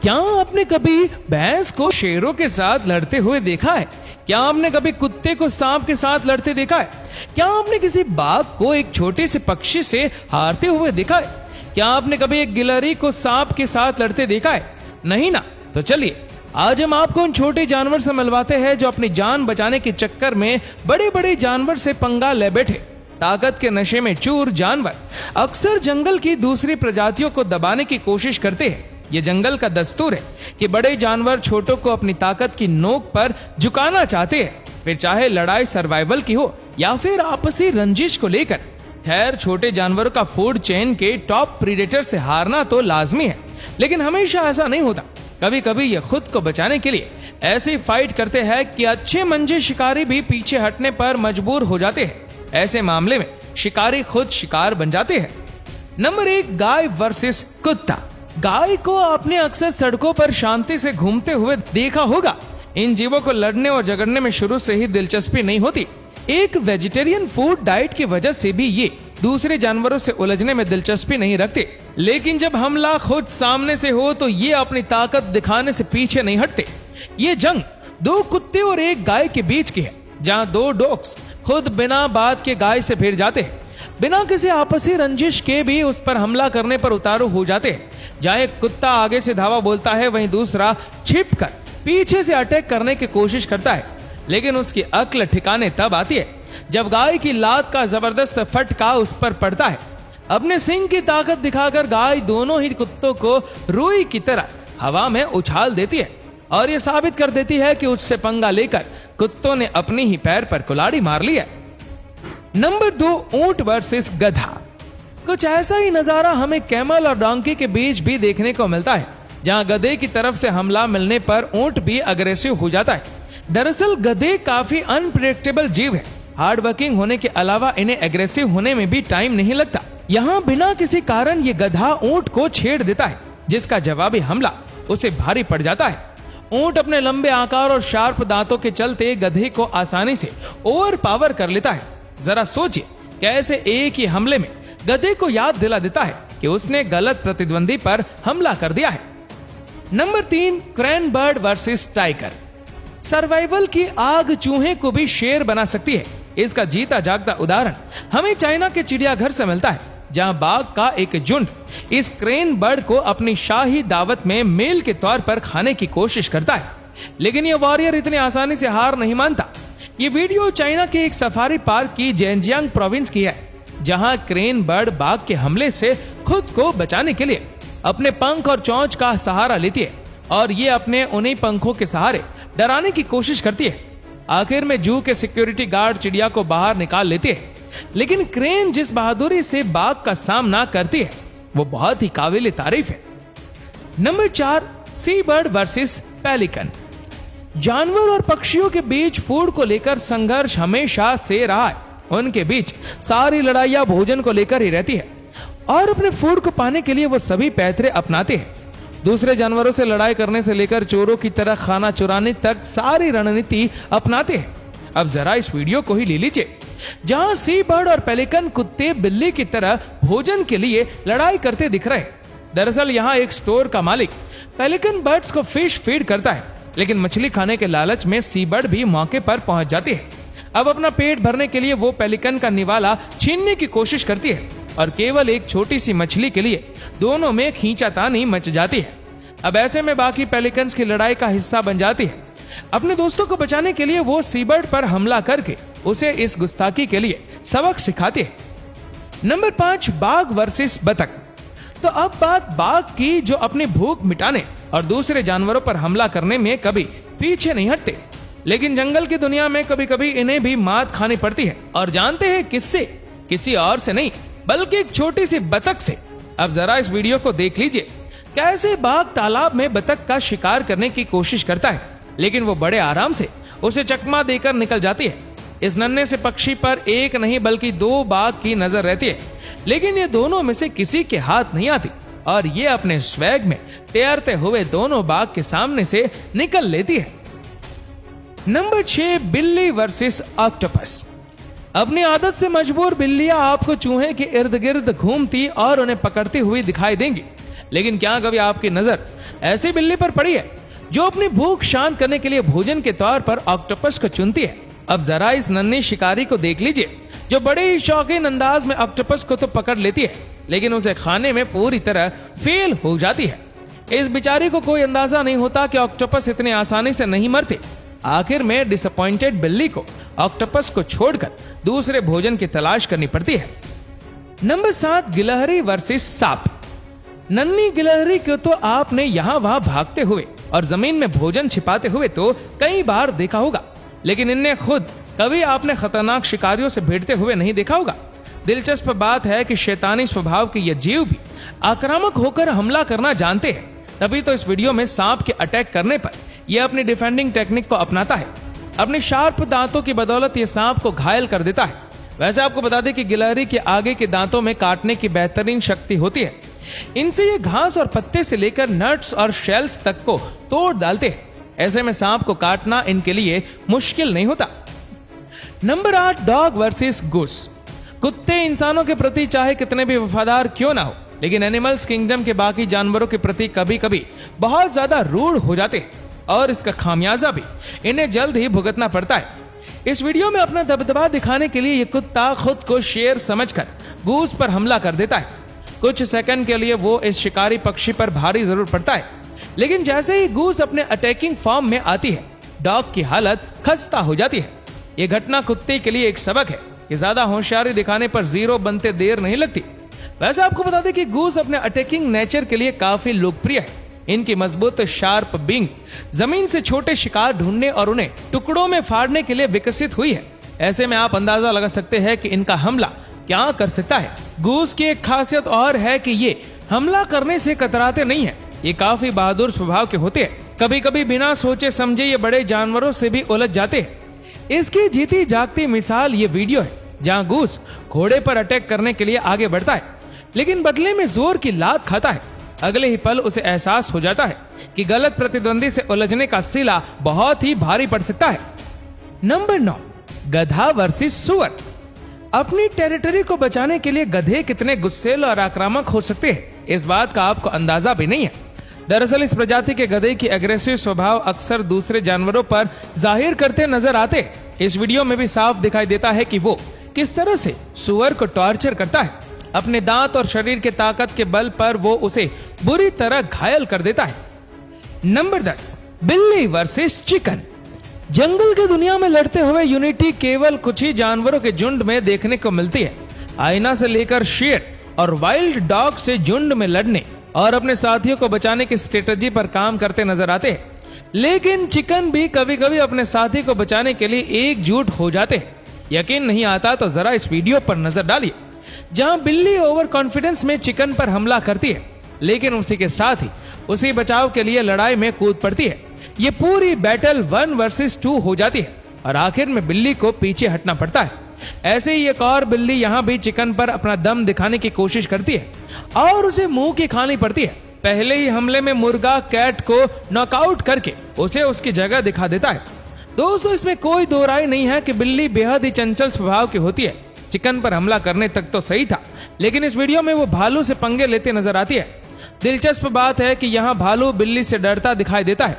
क्या आपने कभी भैंस को शेरों के साथ लड़ते हुए देखा है? क्या आपने कभी कुत्ते को सांप के साथ लड़ते देखा है? क्या आपने किसी बाघ को एक छोटे से पक्षी से हारते हुए देखा है? क्या आपने कभी एक गिलहरी को सांप के साथ लड़ते देखा है? नहीं ना। तो चलिए आज हम आपको उन छोटे जानवर से मिलवाते हैं जो अपनी जान बचाने के चक्कर में बड़े बड़े जानवर से पंगा ले बैठे। ताकत के नशे में चूर जानवर अक्सर जंगल की दूसरी प्रजातियों को दबाने की कोशिश करते हैं। ये जंगल का दस्तूर है कि बड़े जानवर छोटों को अपनी ताकत की नोक पर झुकाना चाहते हैं, फिर चाहे लड़ाई सर्वाइवल की हो या फिर आपसी रंजिश को लेकर। खैर, छोटे जानवरों का फूड चेन के टॉप प्रीडेटर से हारना तो लाजमी है, लेकिन हमेशा ऐसा नहीं होता। कभी कभी ये खुद को बचाने के लिए ऐसी फाइट करते हैं कि अच्छे मंजे शिकारी भी पीछे हटने पर मजबूर हो जाते हैं। ऐसे मामले में शिकारी खुद शिकार बन जाते हैं। नंबर 1, गाय वर्सेस कुत्ता। गाय को आपने अक्सर सड़कों पर शांति से घूमते हुए देखा होगा। इन जीवों को लड़ने और झगड़ने में शुरू से ही दिलचस्पी नहीं होती। एक वेजिटेरियन फूड डाइट की वजह से भी ये दूसरे जानवरों से उलझने में दिलचस्पी नहीं रखते, लेकिन जब हमला खुद सामने से हो तो ये अपनी ताकत दिखाने से पीछे नहीं हटते। ये जंग 2 कुत्ते और 1 गाय के बीच की है, जहां 2 डॉग्स खुद बिना बात के गाय से भिड़ जाते हैं। बिना किसी आपसी रंजिश के भी उस पर हमला करने पर उतारू हो जाते हैं। जहां एक कुत्ता आगे से धावा बोलता है, वहीं दूसरा छिपकर पीछे से अटैक करने की कोशिश करता है, लेकिन उसकी अक्ल ठिकाने तब आती है जब गाय की लात का जबरदस्त फटका उस पर पड़ता है। अपने सिंग की ताकत दिखाकर गाय दोनों ही कुत्तों को रुई की तरह हवा में उछाल देती है और यह साबित कर देती है कि उससे पंगा लेकर कुत्तों ने अपनी ही पैर पर कुल्हाड़ी मार ली है। नंबर 2, ऊंट वर्सेस गधा। कुछ ऐसा ही नजारा हमें कैमल और डोंकी के बीच भी देखने को मिलता है, जहां गधे की तरफ से हमला मिलने पर ऊंट भी अग्रेसिव हो जाता है। दरअसल गधे काफी अनप्रेडिक्टेबल जीव है। हार्ड वर्किंग होने के अलावा इन्हें एग्रेसिव होने में भी टाइम नहीं लगता। यहाँ बिना किसी कारण ये गधा ऊंट को छेड़ देता है, जिसका जवाबी हमला उसे भारी पड़ जाता है। ऊंट अपने लंबे आकार और शार्प दांतों के चलते गधे को आसानी से ओवर पावर कर लेता है। जरा सोचिए कैसे एक ही हमले में गधे को याद दिला देता है कि उसने गलत प्रतिद्वंदी पर हमला कर दिया है। Number 3, crane bird versus tiger. Survival की आग चूहे को भी शेर बना सकती है। इसका जीता जागता उदाहरण हमें चाइना के चिड़ियाघर से मिलता है, जहां बाघ का एक झुंड इस क्रेन बर्ड को अपनी शाही दावत में मेल के तौर पर खाने की कोशिश करता है, लेकिन यह वॉरियर इतनी आसानी से हार नहीं मानता। ये वीडियो चाइना के एक सफारी पार्क की जेनजियांग प्रोविंस की है, जहां क्रेन बर्ड बाघ के हमले से खुद को बचाने के लिए अपने पंख और चोंच का सहारा लेती है और ये अपने उन्हीं पंखों के सहारे डराने की कोशिश करती है। आखिर में जू के सिक्योरिटी गार्ड चिड़िया को बाहर निकाल लेते हैं, लेकिन क्रेन जिस बहादुरी से बाघ का सामना करती है वो बहुत ही काबिल तारीफ है। नंबर 4, सी बर्ड वर्सेस पेलिकन। जानवर और पक्षियों के बीच फूड को लेकर संघर्ष हमेशा से रहा है। उनके बीच सारी लड़ाइयां भोजन को लेकर ही रहती है और अपने फूड को पाने के लिए वो सभी पैतरे अपनाते हैं। दूसरे जानवरों से लड़ाई करने से लेकर चोरों की तरह खाना चुराने तक सारी रणनीति अपनाते हैं। अब जरा इस वीडियो को ही ले लीजिए, जहां सी बर्ड और पेलिकन कुत्ते बिल्ली की तरह भोजन के लिए लड़ाई करते दिख रहे हैं। दरअसल यहाँ एक स्टोर का मालिक पेलिकन बर्ड्स को फिश फीड करता है, लेकिन मछली खाने के लालच में सी बर्ड भी मौके पर पहुंच जाती है। अब अपना पेट भरने के लिए वो पेलिकन का निवाला छीनने की कोशिश करती है और केवल एक छोटी सी मछली के लिए दोनों में खींचातानी मच जाती है। अब ऐसे में बाकी पेलिकन्स की लड़ाई का हिस्सा बन जाती है। अपने दोस्तों को बचाने के लिए वो सी बर्ड पर हमला करके उसे इस गुस्ताखी के लिए सबक सिखाते हैं। नंबर 5, बाघ वर्सेस बतख। तो अब बात बाघ की, जो अपनी भूख मिटाने और दूसरे जानवरों पर हमला करने में कभी पीछे नहीं हटते, लेकिन जंगल की दुनिया में कभी कभी इन्हें भी मात खानी पड़ती है। और जानते हैं किससे? किसी और से नहीं, बल्कि एक छोटी सी बतख से। अब जरा इस वीडियो को देख लीजिए, कैसे बाघ तालाब में बतख का शिकार करने की कोशिश करता है, लेकिन वो बड़े आराम से उसे चकमा देकर निकल जाती है। इस नन्हे से पक्षी पर एक नहीं बल्कि 2 बाघ की नजर रहती है, लेकिन ये दोनों में से किसी के हाथ नहीं आती और ये अपने स्वैग में तैरते हुए दोनों बाघ के सामने से निकल लेती है। नंबर 6, बिल्ली वर्सेस ऑक्टोपस। अपनी आदत से मजबूर बिल्लियां आपको चूहे के इर्द गिर्द घूमती और उन्हें पकड़ती हुई दिखाई देंगी, लेकिन क्या कभी आपकी नजर ऐसी बिल्ली पर पड़ी है जो अपनी भूख शांत करने के लिए भोजन के तौर पर ऑक्टोपस को चुनती है? अब जरा इस नन्ही शिकारी को देख लीजिए जो बड़े ही शौकीन अंदाज में ऑक्टोपस को तो पकड़ लेती है, लेकिन उसे खाने में पूरी तरह फेल हो जाती है। इस बेचारी को कोई अंदाजा नहीं होता कि ऑक्टोपस इतने आसानी से नहीं मरते। आखिर में डिसअपॉइंटेड बिल्ली को ऑक्टोपस को छोड़कर दूसरे भोजन की तलाश करनी पड़ती है। नंबर 7, गिलहरी वर्सेस सांप। नन्ही गिलहरी को तो आपने यहाँ वहां भागते हुए और जमीन में भोजन छिपाते हुए तो कई बार देखा होगा, लेकिन इन्हें खुद कभी आपने खतरनाक शिकारियों से भिड़ते हुए नहीं देखा होगा। दिलचस्प बात है कि शैतानी स्वभाव के ये जीव भी आक्रामक होकर हमला करना जानते हैं, तभी तो इस वीडियो में सांप के अटैक करने पर यह अपनी डिफेंडिंग टेक्निक को अपनाता है। अपने शार्प दांतों की बदौलत यह सांप को घायल कर देता है। वैसे आपको बता दें कि गिलहरी के आगे के दांतों में काटने की बेहतरीन शक्ति होती है। इनसे ये घास और पत्ते से लेकर नट्स और शेल्स तक को तोड़ डालते हैं। ऐसे में सांप को काटना इनके लिए मुश्किल नहीं होता। Number 8, dog versus goose. कुत्ते इंसानों के प्रति चाहे कितने भी वफादार क्यों ना हो, लेकिन एनिमल्स किंगडम के बाकी जानवरों के प्रति कभी कभी बहुत ज्यादा रूड हो जाते हैं और इसका खामियाजा भी इन्हें जल्द ही भुगतना पड़ता है। इस वीडियो में अपना दबदबा दिखाने के लिए ये कुत्ता खुद को शेर समझकर गूस पर हमला कर देता है। कुछ सेकंड के लिए वो इस शिकारी पक्षी पर भारी जरूर पड़ता है, लेकिन जैसे ही गूस अपने अटैकिंग फॉर्म में आती है, डॉग की हालत खस्ता हो जाती है। यह घटना कुत्ते के लिए एक सबक है कि ज्यादा होशियारी दिखाने पर जीरो बनते देर नहीं लगती। वैसे आपको बता दें कि गूस अपने अटैकिंग नेचर के लिए काफी लोकप्रिय है। इनकी मजबूत शार्प बींग जमीन से छोटे शिकार ढूंढने और उन्हें टुकड़ों में फाड़ने के लिए विकसित हुई है। ऐसे में आप अंदाजा लगा सकते हैं कि इनका हमला क्या कर सकता है। गूस की एक खासियत और है कि ये हमला करने से कतराते नहीं है। ये काफी बहादुर स्वभाव के होते हैं। कभी कभी बिना सोचे समझे ये बड़े जानवरों से भी उलझ जाते हैं। इसकी जीती जागती मिसाल ये वीडियो है जहां गूस घोड़े पर अटैक करने के लिए आगे बढ़ता है, लेकिन बदले में जोर की लात खाता है। अगले ही पल उसे एहसास हो जाता है कि गलत प्रतिद्वंदी से उलझने का सिला बहुत ही भारी पड़ सकता है। नंबर 9, गधा वर्सेस सुअर। अपनी टेरिटरी को बचाने के लिए गधे कितने गुस्सैल और आक्रामक हो सकते हैं, इस बात का आपको अंदाजा भी नहीं है। दरअसल इस प्रजाति के गधे की एग्रेसिव स्वभाव अक्सर दूसरे जानवरों पर जाहिर करते नजर आते हैं। इस वीडियो में भी साफ दिखाई देता है कि वो किस तरह से सुअर को टॉर्चर करता है। अपने दांत और शरीर के ताकत के बल पर वो उसे बुरी तरह घायल कर देता है। नंबर 10, बिल्ली वर्सेस चिकन। जंगल की दुनिया में लड़ते हुए यूनिटी केवल कुछ ही जानवरों के झुंड में देखने को मिलती है। आईना से लेकर शेर और वाइल्ड डॉग से झुंड में लड़ने और अपने साथियों को बचाने की स्ट्रेटजी पर काम करते नजर आते हैं, लेकिन चिकन भी कभी कभी अपने साथी को बचाने के लिए एकजुट हो जाते हैं। यकीन नहीं आता तो जरा इस वीडियो पर नजर डालिए जहां बिल्ली ओवर कॉन्फिडेंस में चिकन पर हमला करती है, लेकिन उसी के साथ ही उसी बचाव के लिए लड़ाई में कूद पड़ती है। ये पूरी बैटल 1 वर्सेस 2 हो जाती है और आखिर में बिल्ली को पीछे हटना पड़ता है। ऐसे ही एक और बिल्ली यहाँ भी चिकन पर अपना दम दिखाने की कोशिश करती है और उसे मुंह की खानी पड़ती है। पहले ही हमले में मुर्गा कैट को नॉकआउट करके उसे उसकी जगह दिखा देता है। दोस्तों, इसमें कोई दो राय नहीं है कि बिल्ली बेहद ही चंचल स्वभाव की होती है। चिकन पर हमला करने तक तो सही था, लेकिन इस वीडियो में वो भालू से पंगे लेते नजर आती है। दिलचस्प बात है कि यहाँ भालू बिल्ली से डरता दिखाई देता है।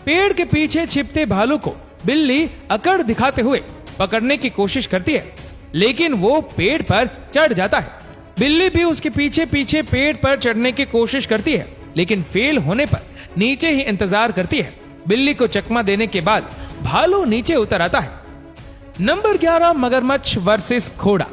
पेड़ के पीछे छिपते भालू को बिल्ली अकड़ दिखाते हुए पकड़ने की कोशिश करती है, लेकिन वो पेड़ पर चढ़ जाता है। बिल्ली भी उसके पीछे पीछे पेड़ पर चढ़ने की कोशिश करती है, लेकिन फेल होने पर नीचे ही इंतजार करती है। बिल्ली को चकमा देने के बाद भालू नीचे उतर आता है। नंबर 11, मगरमच्छ वर्सेस घोड़ा।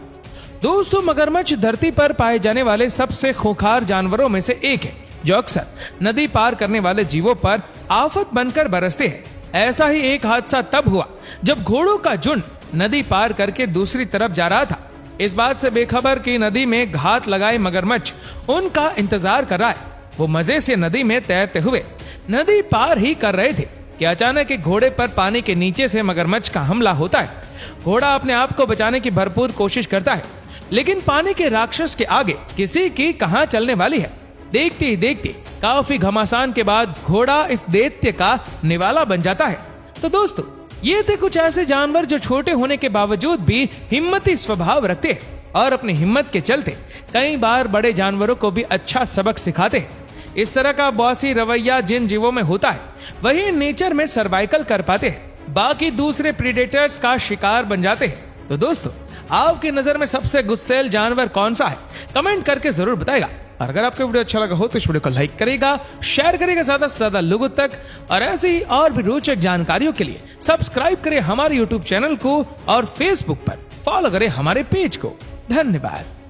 दोस्तों, मगरमच्छ धरती पर पाए जाने वाले सबसे खूंखार जानवरों में से एक है, जो अक्सर नदी पार करने वाले जीवों पर आफत बनकर बरसते हैं। ऐसा ही एक हादसा तब हुआ जब घोड़ों का झुंड नदी पार करके दूसरी तरफ जा रहा था। इस बात से बेखबर कि नदी में घात लगाए मगरमच्छ उनका इंतजार कर रहा है। वो मजे से नदी में तैरते हुए नदी पार ही कर रहे थे कि अचानक एक घोड़े पर पानी के नीचे से मगरमच्छ का हमला होता है। घोड़ा अपने आप को बचाने की भरपूर कोशिश करता है, लेकिन पानी के राक्षस के आगे किसी की कहां चलने वाली है। देखते ही देखते काफी घमासान के बाद घोड़ा इस दैत्य का निवाला बन जाता है। तो दोस्तों, ये थे कुछ ऐसे जानवर जो छोटे होने के बावजूद भी हिम्मती स्वभाव रखते हैं और अपनी हिम्मत के चलते कई बार बड़े जानवरों को भी अच्छा सबक सिखाते हैं। इस तरह का बॉसी रवैया जिन जीवों में होता है वही नेचर में सर्वाइकल कर पाते हैं, बाकी दूसरे प्रीडेटर्स का शिकार बन जाते हैं। तो दोस्तों, आपकी नजर में सबसे गुस्सैल जानवर कौन सा है, कमेंट करके जरूर बताएगा। और अगर आपको वीडियो अच्छा लगा हो तो इस वीडियो को लाइक करेगा, शेयर करेगा ज्यादा से ज्यादा लोगों तक, और ऐसी ही और भी रोचक जानकारियों के लिए सब्सक्राइब करें हमारे यूट्यूब चैनल को और फेसबुक पर फॉलो करें हमारे पेज को। धन्यवाद।